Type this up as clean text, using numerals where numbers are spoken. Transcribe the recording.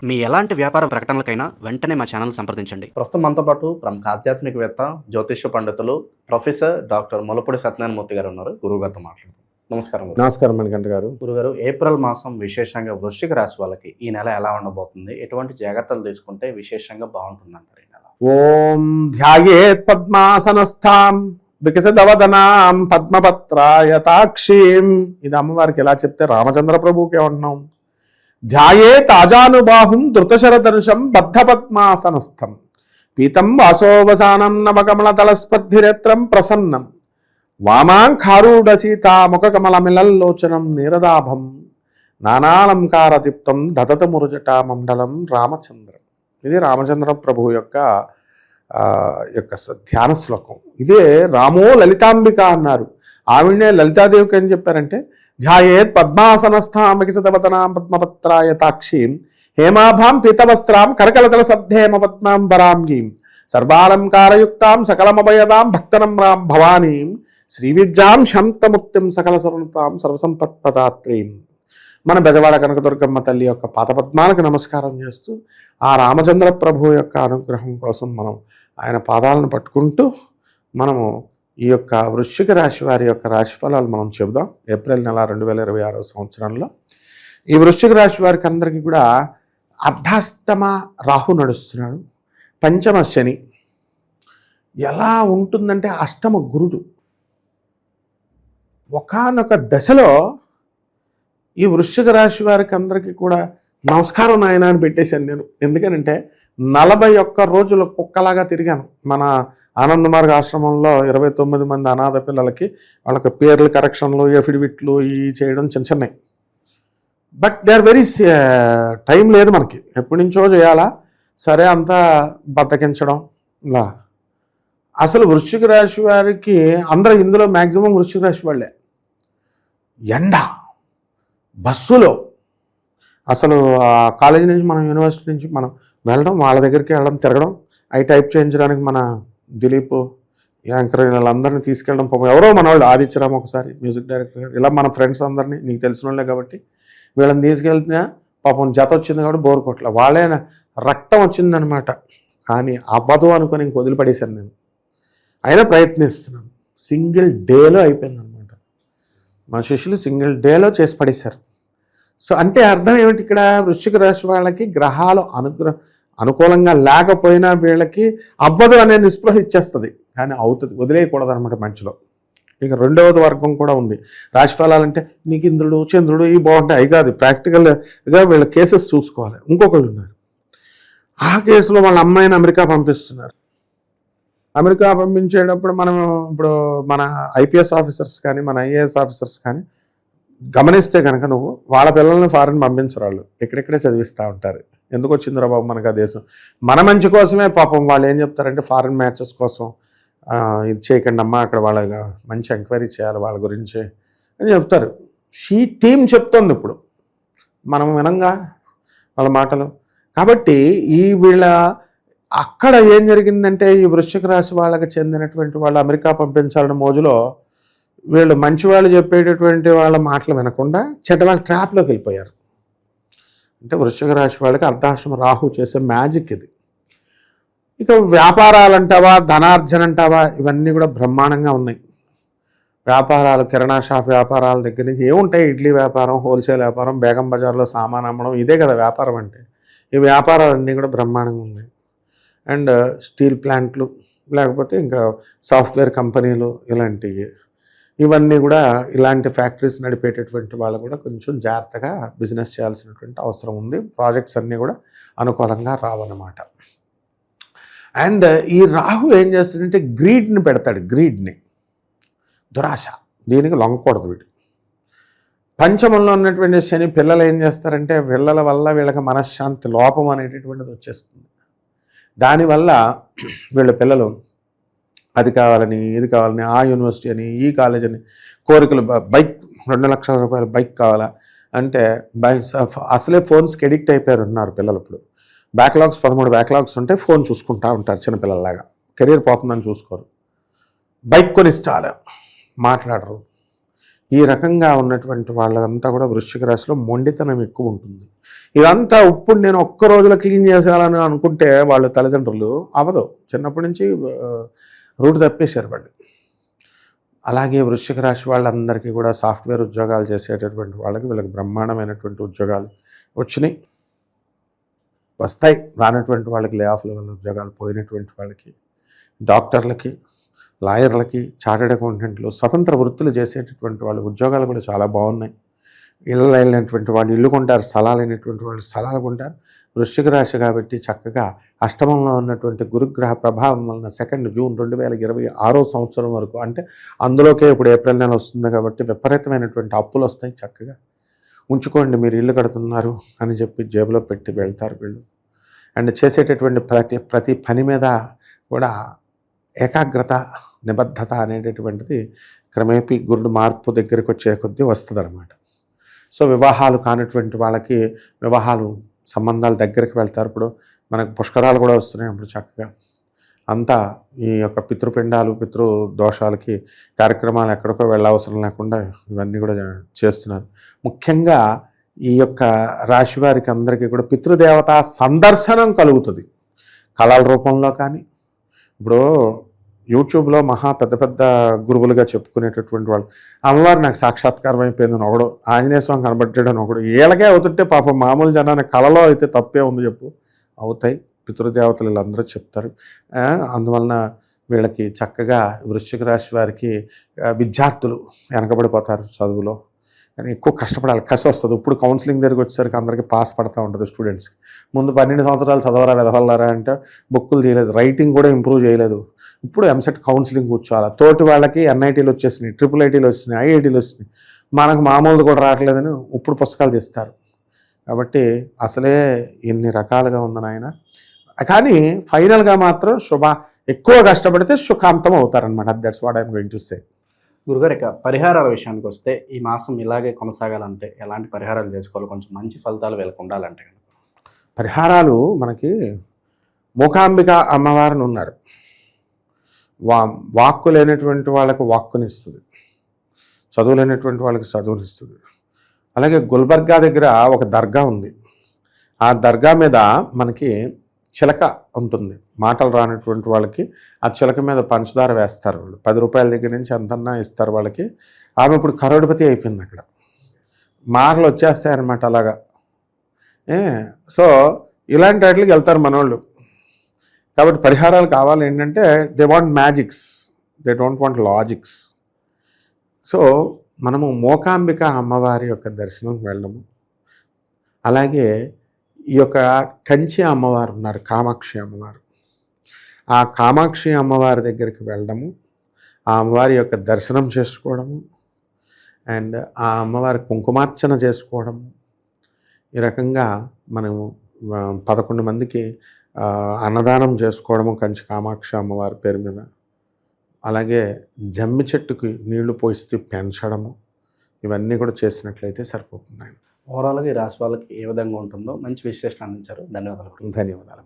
మీ ఎలాంటి వ్యాపార ప్రకటనలకైనా వెంటనే మా ఛానల్ సంప్రదించండి. ప్రస్తుతం మనతో పాటు ప్రముఖ ఆధ్యాత్మికవేత్త, జ్యోతిష్య పండితులు ప్రొఫెసర్ డాక్టర్ ములపూడి సత్యనారాయణమూర్తి గారు ఉన్నారు. గురువు గారితో మాట్లాడుతాం. నమస్కారం. నమస్కారం మణికంఠ గారు. గురుగారు, ఏప్రిల్ మాసం విశేషంగా వృశ్చిక రాశి వాళ్ళకి ఈ నెల ఎలా ఉండబోతుంది? ఎటువంటి జాగ్రత్తలు తీసుకుంటే విశేషంగా బాగుంటుందంటారు ఈ నెల? ఓం ధ్యాయేత్ పద్మాసనస్థాం వికసితవదనాం పద్మపత్రాయతాక్షీం. ఇది అమ్మవారికి ఎలా చెప్తే రామచంద్ర ప్రభువుకి ఏమంటున్నాం? ధ్యాయేత్ ఆజానుబాహుం ధృతశరధనుషం బద్ధపద్మాసనస్థం పీతం వాసోవసానం నవకమలతలస్పర్ధినేత్రం ప్రసన్నం వామాంఖారూఢ సీతాముఖకమలమిలల్లోచనం నీరదాభం నానాలంకారదీప్తం దదతమురుజట మండలం రామచంద్రం. ఇది రామచంద్ర ప్రభువు యొక్క ధ్యాన శ్లోకం. ఇదే రామో లలితాంబిక అన్నారు. ఆవిడనే లలితాదేవికి ఏం చెప్పారంటే, ధ్యాయేత్ పద్మాసనస్థాం వికసితవదనాం పద్మపత్రాయతాక్షీం హేమాభాం పీతవస్త్రాం కరకలతల సద్ధేమ పద్మాం వరాంగీం సర్వాలంకారయుక్తాం సకలమభయదాం భక్తనమ్రాం భవానీం శ్రీవిద్యాం శాంతముక్తిం సకల స్వర్ణతాం సర్వసంపత్పదాత్రీం. మన బెజవాడ కనకదుర్గమ్మ తల్లి యొక్క పాదపద్మాలకు నమస్కారం చేస్తూ ఆ రామచంద్ర ప్రభు యొక్క అనుగ్రహం కోసం మనం ఆయన పాదాలను పట్టుకుంటూ మనము ఈ యొక్క వృశ్చిక రాశి వారి యొక్క రాశిఫలాలు మనం చెబుదాం. ఏప్రిల్ నెల 2026 సంవత్సరంలో ఈ వృశ్చిక రాశి వారికి అందరికీ కూడా అర్ధాష్టమ రాహు నడుస్తున్నాడు. పంచమ శని. ఎలా ఉంటుందంటే అష్టమ గురుడు. ఒకానొక దశలో ఈ వృశ్చిక రాశి వారికి అందరికీ కూడా నమస్కారం నాయన అని పెట్టేశాను నేను. ఎందుకనంటే 41 రోజులు కుక్కలాగా తిరిగాను. మన ఆనందమార్గ ఆశ్రమంలో 29 మంది అనాథ పిల్లలకి వాళ్ళకి పేర్లు కరెక్షన్లు, ఎఫిడవిట్లు ఇవి చేయడం చిన్నవి. But they are very time లేదు మనకి, ఎప్పటి నుంచో చేయాలా, సరే అంతా బద్దకించడం ఇలా. అసలు వృశ్చిక రాశి వారికి అందరూ ఇందులో మ్యాక్సిమం వృశ్చిక రాశి వాళ్ళే. ఎండ, బస్సులో, అసలు కాలేజీ నుంచి మనం యూనివర్సిటీ నుంచి మనం వెళ్ళడం, వాళ్ళ దగ్గరికి వెళ్ళడం, తిరగడం, అవి టైప్ చేయించడానికి మన దిలీప్ యాంకర్ వీళ్ళందరినీ తీసుకెళ్ళడం. పాపం ఎవరో మన వాళ్ళు ఆదిత్యరామ్ ఒకసారి మ్యూజిక్ డైరెక్టర్, ఇలా మన ఫ్రెండ్స్ అందరినీ నీకు తెలిసిన వాళ్ళే కాబట్టి వీళ్ళని తీసుకెళ్తున్నా పాపం జత వచ్చింది కాబట్టి బోర్ కొట్ల వాళ్ళే రక్తం వచ్చిందనమాట. కానీ అవ్వదు అనుకొని ఇంక వదిలిపడేశాను నేను. అయినా ప్రయత్నిస్తున్నాను. సింగిల్ డేలో అయిపోయింది అనమాట. మా శిష్యులు సింగిల్ డేలో చేసి పడేశారు. సో అంటే అర్థం ఏమిటి? ఇక్కడ వృశ్చిక రాశి వాళ్ళకి గ్రహాలు అనుకూలంగా లేకపోయినా వీళ్ళకి అవ్వదు అనే నిస్పృహ ఇచ్చేస్తుంది, కానీ అవుతుంది, వదిలేయకూడదు అనమాట మంచిలో. ఇక రెండవది వర్గం కూడా ఉంది. రాశి ఫలాలంటే నీకు ఇంద్రుడు చంద్రుడు ఇవి బాగుంటాయి, అవి కాదు, ప్రాక్టికల్గా వీళ్ళ కేసెస్ చూసుకోవాలి. ఇంకొకళ్ళు ఉన్నారు, ఆ కేసులో వాళ్ళ అమ్మాయిని అమెరికా పంపిస్తున్నారు. అమెరికా పంపించేటప్పుడు ఇప్పుడు మన ఐపీఎస్ ఆఫీసర్స్ కానీ మన ఐఏఎస్ ఆఫీసర్స్ కానీ గమనిస్తే కనుక నువ్వు వాళ్ళ పిల్లల్ని ఫారెన్ పంపించరు, వాళ్ళు ఎక్కడెక్కడే చదివిస్తూ ఉంటారు. ఎందుకు వచ్చిందిరా బాబు మనకు ఆ దేశం, మన మంచి కోసమే. పాపం వాళ్ళు ఏం చెప్తారంటే ఫారెన్ మ్యాచెస్ కోసం ఇది చేయకండి అమ్మా, అక్కడ వాళ్ళ మంచి ఎంక్వైరీ చేయాలి వాళ్ళ గురించి అని చెప్తారు. షీ టీం చెప్తోంది ఇప్పుడు, మనం వినంగా వాళ్ళ మాటలు. కాబట్టి వీళ్ళ అక్కడ ఏం జరిగిందంటే ఈ వృశ్చిక రాశి వాళ్ళకి చెందినటువంటి వాళ్ళు అమెరికా పంపించాలని మోజులో వీళ్ళు మంచి వాళ్ళు చెప్పేటటువంటి వాళ్ళ మాటలు వినకుండా చెడ్డ వాళ్ళ ట్రాప్లోకి వెళ్ళిపోయారు. అంటే వృశ్చిక రాశి వాళ్ళకి అర్ధాష్టమ రాహు చేసే మ్యాజిక్ ఇది. ఇక వ్యాపారాలంటావా, ధనార్జన అంటావా, ఇవన్నీ కూడా బ్రహ్మాండంగా ఉన్నాయి. వ్యాపారాలు, కిరాణా షాప్ వ్యాపారాల దగ్గర నుంచి ఏముంటాయి, ఇడ్లీ వ్యాపారం, హోల్సేల్ వ్యాపారం, బేగం బజార్లో సామాన్ అమ్మడం, ఇదే కదా వ్యాపారం అంటే. ఈ వ్యాపారాలన్నీ కూడా బ్రహ్మాండంగా ఉన్నాయి. అండ్ స్టీల్ ప్లాంట్లు, లేకపోతే ఇంకా సాఫ్ట్వేర్ కంపెనీలు, ఇవన్నీ కూడా ఇలాంటి ఫ్యాక్టరీస్ నడిపేటటువంటి వాళ్ళు కూడా కొంచెం జాగ్రత్తగా బిజినెస్ చేయాల్సినటువంటి అవసరం ఉంది. ప్రాజెక్ట్స్ అన్నీ కూడా అనుకూలంగా రావన్నమాట. అండ్ ఈ రాహు ఏం చేస్తాడంటే గ్రీడ్ని పెడతాడు, గ్రీడ్ని, దురాశ. దీనికి లొంగకూడదు వీడు. పంచమంలో ఉన్నటువంటి శని పిల్లలు ఏం చేస్తారంటే పిల్లల వల్ల వీళ్ళకి మనశ్శాంతి లోపం అనేటటువంటిది వచ్చేస్తుంది. దానివల్ల వీళ్ళ పిల్లలు అది కావాలని ఇది కావాలని, ఆ యూనివర్సిటీ అని ఈ కాలేజ్ అని కోరికలు, బైక్ 2 లక్షల రూపాయల బైక్ కావాలా అంటే అసలే ఫోన్స్కి ఎడిక్ట్ అయిపోయారు ఉన్నారు పిల్లలు. ఇప్పుడు బ్యాక్లాగ్స్ 13 బ్యాక్లాగ్స్ ఉంటే ఫోన్ చూసుకుంటూ ఉంటారు చిన్నపిల్లలాగా. కెరీర్ పోతుందని చూసుకోరు. బైక్ కొనిస్తారు, మాట్లాడరు. ఈ రకంగా ఉన్నటువంటి వాళ్ళంతా కూడా వృశ్చిక రాశిలో మొండితనం ఎక్కువ ఉంటుంది. ఇదంతా ఇప్పుడు నేను ఒక్క రోజులో క్లీన్ చేసేయాలని అనుకుంటే వాళ్ళ తల్లిదండ్రులు అవ్వదు. చిన్నప్పటి నుంచి రూట్ తప్పేశారు వాళ్ళు. అలాగే వృశ్చిక రాశి వాళ్ళందరికీ కూడా సాఫ్ట్వేర్ ఉద్యోగాలు చేసేటటువంటి వాళ్ళకి వీళ్ళకి బ్రహ్మాండమైనటువంటి ఉద్యోగాలు వచ్చినాయి, వస్తాయి. రానటువంటి వాళ్ళకి లే ఆఫ్ల వల్ల ఉద్యోగాలు పోయినటువంటి వాళ్ళకి, డాక్టర్లకి, లాయర్లకి, చార్టెడ్ అకౌంటెంట్లు, స్వతంత్ర వృత్తులు చేసేటటువంటి వాళ్ళ ఉద్యోగాలు కూడా చాలా బాగున్నాయి. ఇళ్ళు లేనటువంటి వాళ్ళు ఇల్లు కొంటారు, స్థలాలు అయినటువంటి వాళ్ళు స్థలాలు కొంటారు. వృశ్చిక రాశి కాబట్టి చక్కగా అష్టమంలో ఉన్నటువంటి గురుగ్రహ ప్రభావం వలన 2 జూన్ 2026 సంవత్సరం వరకు, అంటే అందులోకే ఇప్పుడు ఏప్రిల్ నెల వస్తుంది కాబట్టి విపరీతమైనటువంటి అప్పులు వస్తాయి. చక్కగా ఉంచుకోండి, మీరు ఇల్లు కడుతున్నారు అని చెప్పి జేబులో పెట్టి వెళ్తారు వీళ్ళు. అండ్ చేసేటటువంటి ప్రతి పని మీద కూడా ఏకాగ్రత, నిబద్ధత అనేటటువంటిది క్రమేపీ గురుడు మార్పు దగ్గరికి వచ్చే కొద్దీ వస్తుంది అనమాట. సో వివాహాలు కానటువంటి వాళ్ళకి వివాహాలు సంబంధాల దగ్గరికి వెళ్తారు. ఇప్పుడు మనకు పుష్కరాలు కూడా వస్తున్నాయి. అప్పుడు చక్కగా అంతా ఈ యొక్క పితృపిండాలు, పితృదోషాలకి కార్యక్రమాలు ఎక్కడికో వెళ్ళవసరం లేకుండా ఇవన్నీ కూడా చేస్తున్నారు. ముఖ్యంగా ఈ యొక్క రాశి వారికి అందరికీ కూడా పితృదేవత సందర్శనం కలుగుతుంది, కళల రూపంలో కానీ. ఇప్పుడు యూట్యూబ్లో మహా పెద్ద పెద్ద గురువులుగా చెప్పుకునేటటువంటి వాళ్ళు, అమ్మవారు నాకు సాక్షాత్కారం అయిపోయిందని ఒకడు, ఆంజనేయ స్వామి కనబడ్డాడని ఒకడు, వీళ్ళకే అవుతుంటే పాపం మామూలు జనానికి కళలో అయితే తప్పే ఉంది చెప్పు, అవుతాయి. పితృదేవతలు వీళ్ళందరూ చెప్తారు. అందువలన వీళ్ళకి చక్కగా వృశ్చిక రాశి వారికి విద్యార్థులు వెనకబడిపోతారు చదువులో, కానీ ఎక్కువ కష్టపడాలి, కసి వస్తుంది. ఇప్పుడు కౌన్సిలింగ్ దగ్గరికి వచ్చేసరికి అందరికీ పాస్ పడుతూ ఉంటుంది స్టూడెంట్స్కి. ముందు 12 సంవత్సరాలు చదవరా వెదవల్లారా అంటే బుక్కులు తీయలేదు, రైటింగ్ కూడా ఇంప్రూవ్ చేయలేదు. ఇప్పుడు ఎంసెట్ కౌన్సిలింగ్ కూర్చోవాలి. తోటి వాళ్ళకి ఎన్ఐటీలు వచ్చేసినాయి, IIITలు వచ్చినాయి, IITలు వచ్చినాయి, మనకు మామూలుది కూడా రావట్లేదని ఇప్పుడు పుస్తకాలు తీస్తారు. కాబట్టి అసలే ఎన్ని రకాలుగా ఉంది నాయన. కానీ ఫైనల్గా మాత్రం ఎక్కువ కష్టపడితే సుఖాంతం అవుతారనమాట. That's what I'm going to say. గురుగారు, ఇక పరిహారాల విషయానికి వస్తే ఈ మాసం ఇలాగే కొనసాగాలంటే ఎలాంటి పరిహారాలు చేసుకోవాలి, కొంచెం మంచి ఫలితాలు వీళ్ళకి ఉండాలంటే? పరిహారాలు మనకి మూకాంబిక అమ్మవారిని ఉన్నారు. వాక్కు లేనటువంటి వాళ్ళకి వాక్కునిస్తుంది, చదువు లేనటువంటి వాళ్ళకి చదువునిస్తుంది. అలాగే గుల్బర్గా దగ్గర ఒక దర్గా ఉంది. ఆ దర్గా మీద మనకి చిలక ఉంటుంది. మాటలు రానటువంటి వాళ్ళకి ఆ చిలక మీద పంచదార వేస్తారు వాళ్ళు. 10 రూపాయల దగ్గర నుంచి ఎంతన్నా ఇస్తారు వాళ్ళకి. ఆమె ఇప్పుడు కరోడ్పతి అయిపోయింది. అక్కడ మాటలు వచ్చేస్తాయన్నమాట అలాగా. సో ఇలాంటి వాటికి వెళ్తారు మనోళ్ళు. కాబట్టి పరిహారాలు కావాలి ఏంటంటే they want magics, they don't want logics. So మనము మూకాంబిక అమ్మవారి యొక్క దర్శనంకి వెళ్ళడము, అలాగే ఈ యొక్క కంచి అమ్మవారు ఉన్నారు, కామాక్షి అమ్మవారు. ఆ కామాక్షి అమ్మవారి దగ్గరికి వెళ్ళడము, ఆ అమ్మవారి యొక్క దర్శనం చేసుకోవడము, అండ్ ఆ అమ్మవారి కుంకుమార్చన చేసుకోవడము. ఈ రకంగా మనము 11 మందికి అన్నదానం చేసుకోవడము కంచి కామాక్షి అమ్మవారి పేరు మీద. అలాగే జమ్మి చెట్టుకి నీళ్లు పోయిస్తూ పెంచడము, ఇవన్నీ కూడా చేసినట్లయితే సరిపోతుంది. ఓవరాల్గా ఈ రాశి వాళ్ళకి ఏ విధంగా ఉంటుందో మంచి విశ్లేషణ అందించారు. ధన్యవాదాలు. ధన్యవాదాలు.